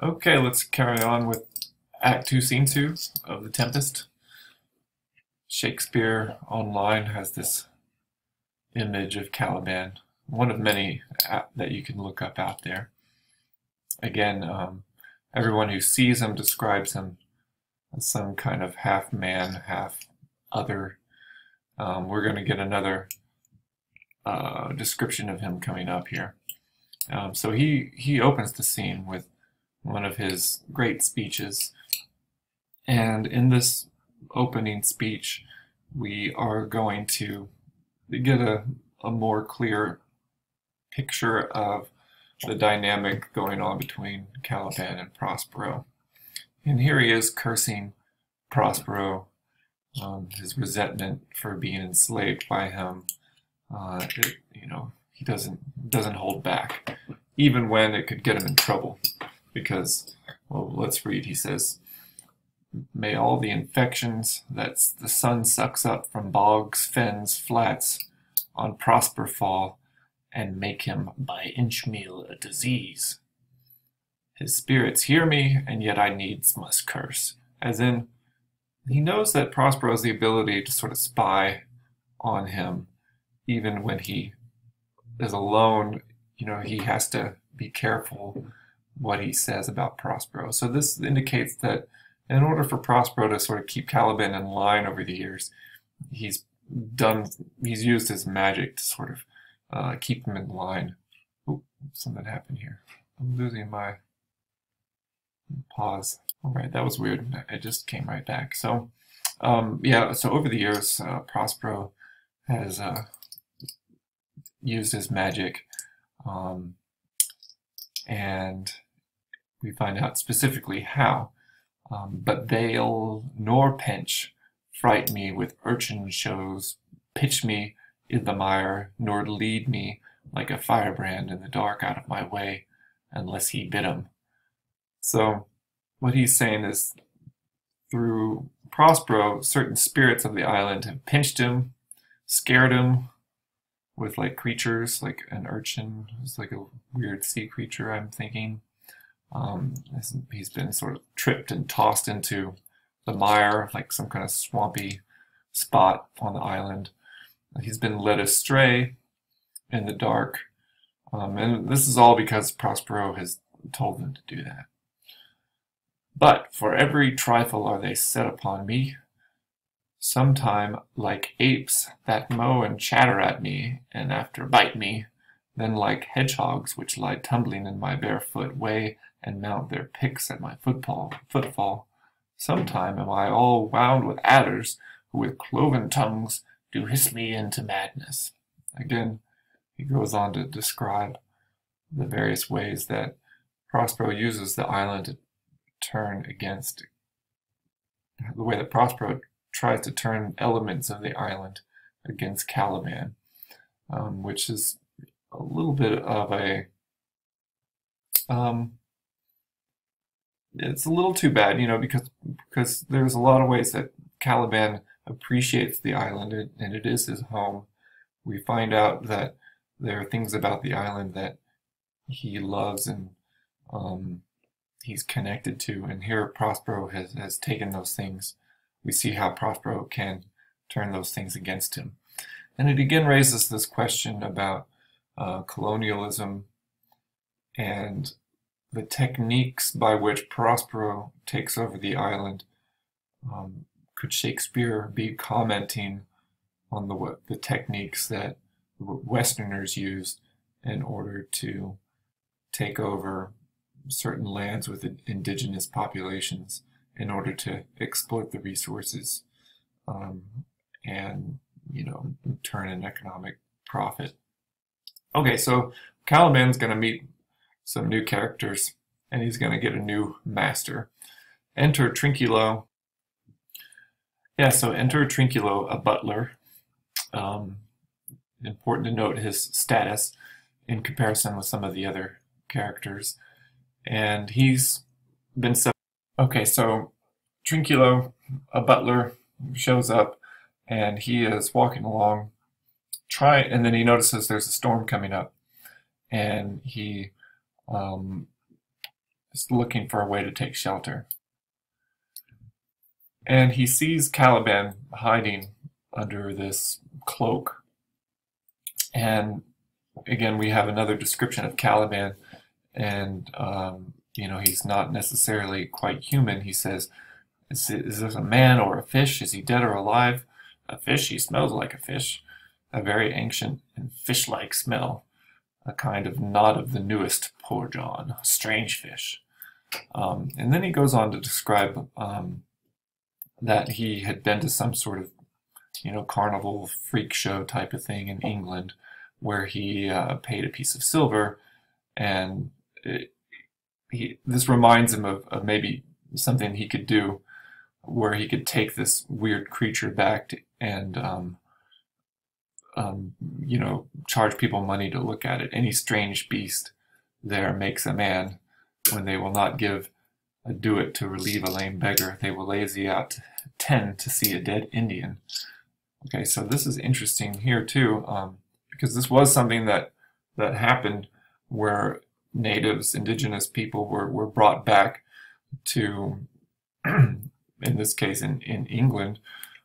Okay, let's carry on with Act 2, Scene 2 of The Tempest. Shakespeare online has this image of Caliban, one of many that you can look up out there. Again, everyone who sees him describes him as some kind of half man, half other. We're going to get another description of him coming up here. So he opens the scene with one of his great speeches. And in this opening speech, we are going to get a more clear picture of the dynamic going on between Caliban and Prospero. And here he is cursing Prospero, his resentment for being enslaved by him. He doesn't hold back, even when it could get him in trouble. Because, well, let's read. He says, "May all the infections that the sun sucks up from bogs, fens, flats, on Prosper fall, and make him by inchmeal a disease. His spirits hear me, and yet I needs must curse." As in, he knows that Prospero has the ability to sort of spy on him, even when he is alone. He has to be careful what he says about Prospero. So this indicates that in order for Prospero to sort of keep Caliban in line over the years, he's used his magic to sort of keep him in line. Oh, something happened here. I'm losing my pause. All right, that was weird. It just came right back. So, so over the years, Prospero has used his magic, and we find out specifically how. But they'll nor pinch, fright me with urchin shows, pitch me in the mire, nor lead me like a firebrand in the dark out of my way, unless he bid 'em. So what he's saying is, through Prospero, certain spirits of the island have pinched him, scared him with like creatures, like an urchin. It's like a weird sea creature, I'm thinking. He's been sort of tripped and tossed into the mire, like some kind of swampy spot on the island. He's been led astray in the dark, and this is all because Prospero has told him to do that. But for every trifle are they set upon me, sometime like apes that mow and chatter at me, and after bite me, then like hedgehogs which lie tumbling in my barefoot way, and mount their picks at my footfall. Sometime am I all wound with adders, who with cloven tongues do hiss me into madness. Again, he goes on to describe the various ways that Prospero uses the island to turn against, the way that Prospero tries to turn elements of the island against Caliban, which is a little bit of a it's a little too bad, because there's a lot of ways that Caliban appreciates the island, and it is his home. We find out that there are things about the island that he loves and he's connected to, and here Prospero has taken those things. We see how Prospero can turn those things against him. And it again raises this question about colonialism and the techniques by which Prospero takes over the island. Could Shakespeare be commenting on the techniques that Westerners used in order to take over certain lands with indigenous populations in order to exploit the resources, and turn an economic profit? Okay, so Caliban's going to meet some new characters, and he's going to get a new master. Enter Trinculo. Yeah, so enter Trinculo, a butler. Important to note his status in comparison with some of the other characters. And he's been set. Okay, so Trinculo, a butler, shows up, and he is walking along, and then he notices there's a storm coming up, and he is looking for a way to take shelter. And he sees Caliban hiding under this cloak. And again, we have another description of Caliban, and he's not necessarily quite human. He says, is this a man or a fish? Is he dead or alive? A fish, he smells like a fish, a very ancient and fish-like smell, a kind of not of the newest, poor John, a strange fish. And then he goes on to describe that he had been to some sort of, carnival freak show type of thing in England, where he paid a piece of silver, and this reminds him of maybe something he could do, where he could take this weird creature back and charge people money to look at it. Any strange beast there makes a man. When they will not give a do-it to relieve a lame beggar, they will lazy out 10 to see a dead Indian. Okay, so this is interesting here too, because this was something that happened where natives, indigenous people were brought back to, in this case in England,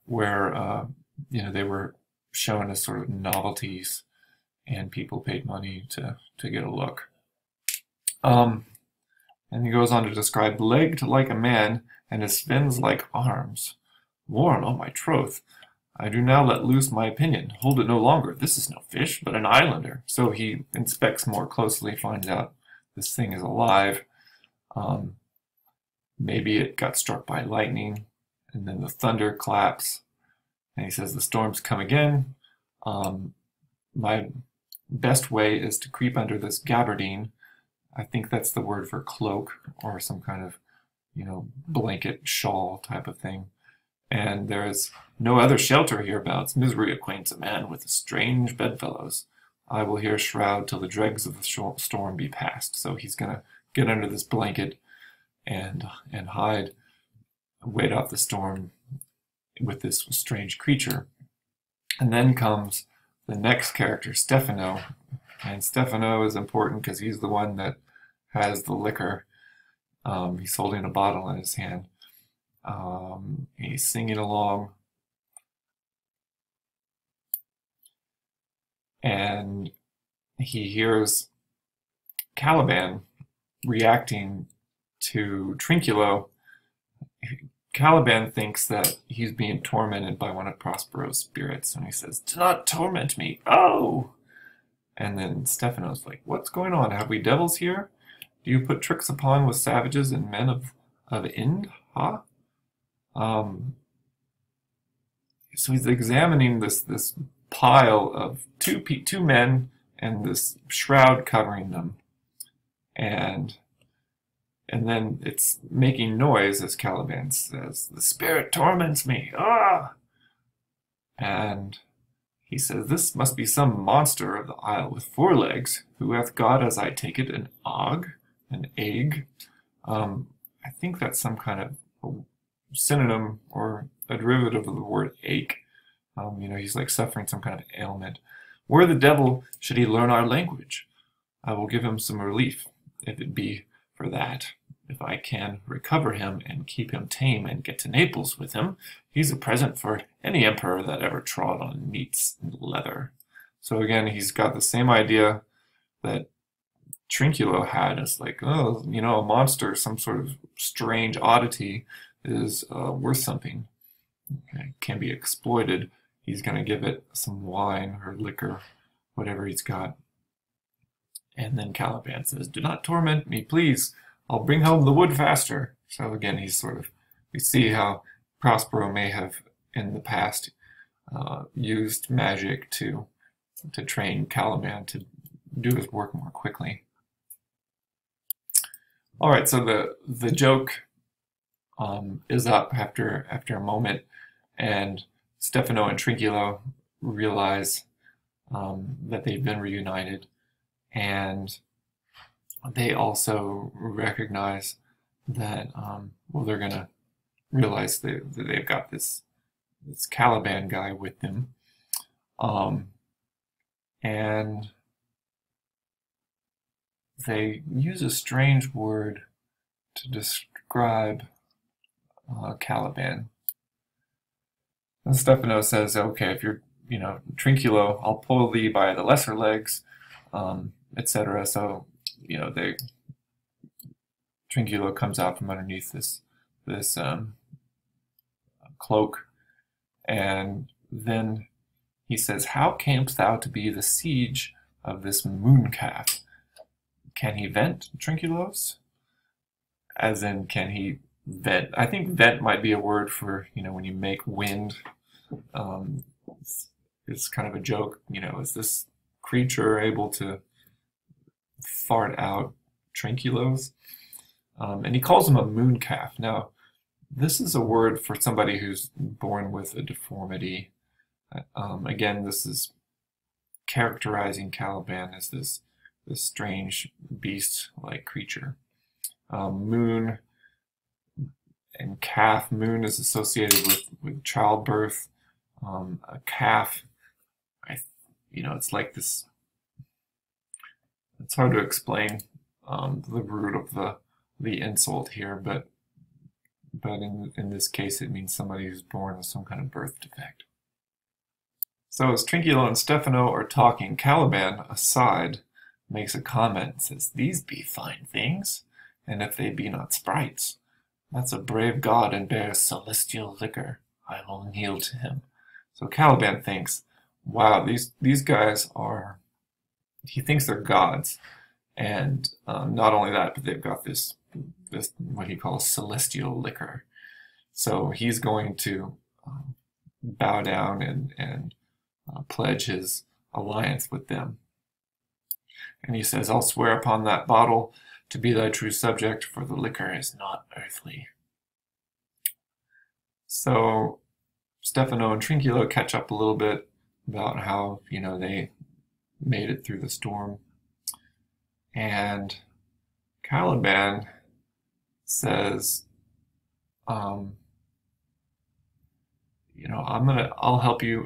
where they were shown as sort of novelties, and people paid money to get a look. And he goes on to describe, legged like a man, and his fins like arms. Worn on my troth, I do now let loose my opinion. Hold it no longer. This is no fish, but an islander. So he inspects more closely, finds out this thing is alive. Maybe it got struck by lightning, and then the thunder claps, and he says, the storms come again. My best way is to creep under this gabardine. I think that's the word for cloak, or some kind of, blanket, shawl type of thing. And there is no other shelter hereabouts. Misery acquaints a man with strange bedfellows. I will here shroud till the dregs of the storm be past. So he's going to get under this blanket and hide, wait out the storm with this strange creature. And then comes the next character, Stephano. And Stephano is important because he's the one that has the liquor. He's holding a bottle in his hand. He's singing along. And he hears Caliban reacting to Trinculo. Caliban thinks that he's being tormented by one of Prospero's spirits, and he says, do not torment me. Oh! And then Stephano's like, what's going on? Have we devils here? Do you put tricks upon with savages and men of Ind? Huh? So he's examining this pile of two men and this shroud covering them. And then it's making noise, as Caliban says, the spirit torments me. Ah! And he says, this must be some monster of the isle with 4 legs, who hath got, as I take it, an egg. I think that's some kind of synonym or a derivative of the word ache. He's like suffering some kind of ailment. Where the devil should he learn our language? I will give him some relief, if it be for that. If I can recover him and keep him tame and get to Naples with him, he's a present for any emperor that ever trod on meats and leather. So again, he's got the same idea that Trinculo had. It's like, a monster, some sort of strange oddity is worth something. Okay, can be exploited. He's going to give it some wine or liquor, whatever he's got. And then Caliban says, do not torment me, please. I'll bring home the wood faster. So again, we see how Prospero may have in the past used magic to train Caliban to do his work more quickly. All right, so the joke is up after a moment, and Stephano and Trinculo realize that they've been reunited, and they also recognize that they're going to realize that they've got this Caliban guy with them, and they use a strange word to describe Caliban. And Stephano says, okay, if you're, Trinculo, I'll pull thee by the lesser legs, etc. So, Trinculo comes out from underneath this cloak, and then he says, how camest thou to be the siege of this moon calf? Can he vent, Trinculos? As in, can he vent? I think vent might be a word for, when you make wind. It's kind of a joke, is this creature able to fart out Trinculos? And he calls him a moon calf. Now, this is a word for somebody who's born with a deformity. Again, this is characterizing Caliban as this strange beast-like creature. Moon and calf. Moon is associated with childbirth. A calf, it's like this. It's hard to explain the root of the insult here, but in this case, it means somebody who's born with some kind of birth defect. So as Trinculo and Stephano are talking, Caliban, aside, makes a comment and says, these be fine things, and if they be not sprites, that's a brave god and bears celestial liquor. I will kneel to him. So Caliban thinks, wow, these guys are, he thinks they're gods. And not only that, but they've got this what he calls celestial liquor. So he's going to bow down and pledge his alliance with them. And he says, I'll swear upon that bottle to be thy true subject, for the liquor is not earthly. So Stephano and Trinculo catch up a little bit about how, they made it through the storm. And Caliban says, I'll help you,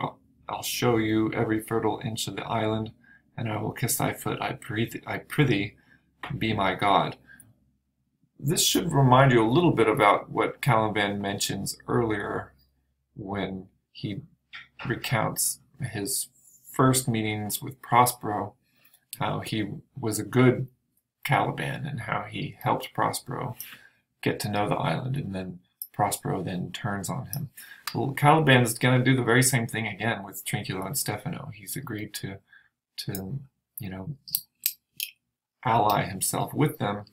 I'll show you every fertile inch of the island, and I will kiss thy foot, I prithee, be my god. This should remind you a little bit about what Caliban mentions earlier when he recounts his first meetings with Prospero, how he was a good Caliban and how he helped Prospero get to know the island, and then Prospero then turns on him. Well, Caliban is going to do the very same thing again with Trinculo and Stephano. He's agreed to ally himself with them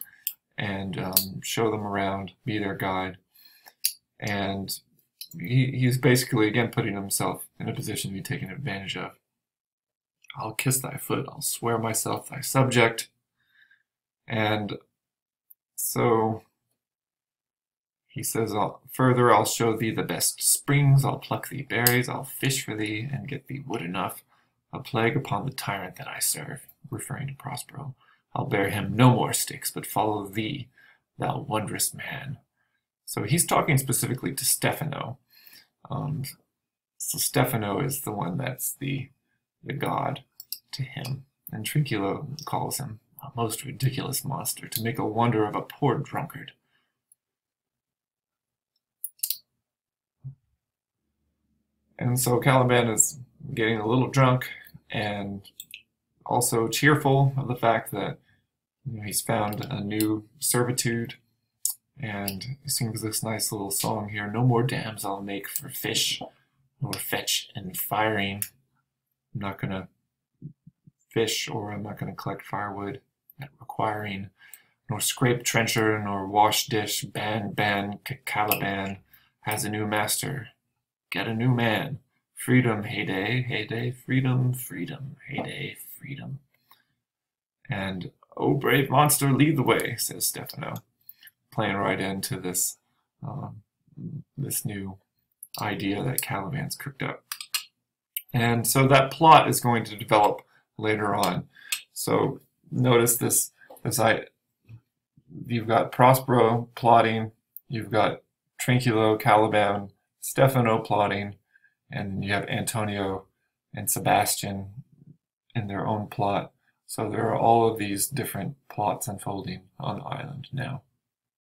and show them around, be their guide. And he's basically, again, putting himself in a position to be taken advantage of. I'll kiss thy foot, I'll swear myself thy subject. And so he says, further, I'll show thee the best springs, I'll pluck thee berries, I'll fish for thee, and get thee wood enough. A plague upon the tyrant that I serve, referring to Prospero. I'll bear him no more sticks, but follow thee, thou wondrous man. So he's talking specifically to Stephano. So Stephano is the one that's the god to him. And Trinculo calls him a most ridiculous monster, to make a wonder of a poor drunkard. And so Caliban is getting a little drunk and also cheerful of the fact that he's found a new servitude, and he sings this nice little song here. No more dams I'll make for fish, nor fetch and firing. I'm not going to fish, or I'm not going to collect firewood at requiring, nor scrape trencher, nor wash dish. Ban, Caliban has a new master. Get a new man. Freedom, heyday, freedom, heyday, freedom. And, oh, brave monster, lead the way, says Stephano, playing right into this this new idea that Caliban's cooked up. And so that plot is going to develop later on. So notice this you've got Prospero plotting, you've got Trinculo, Caliban, Stephano plotting, and you have Antonio and Sebastian in their own plot. So there are all of these different plots unfolding on the island now.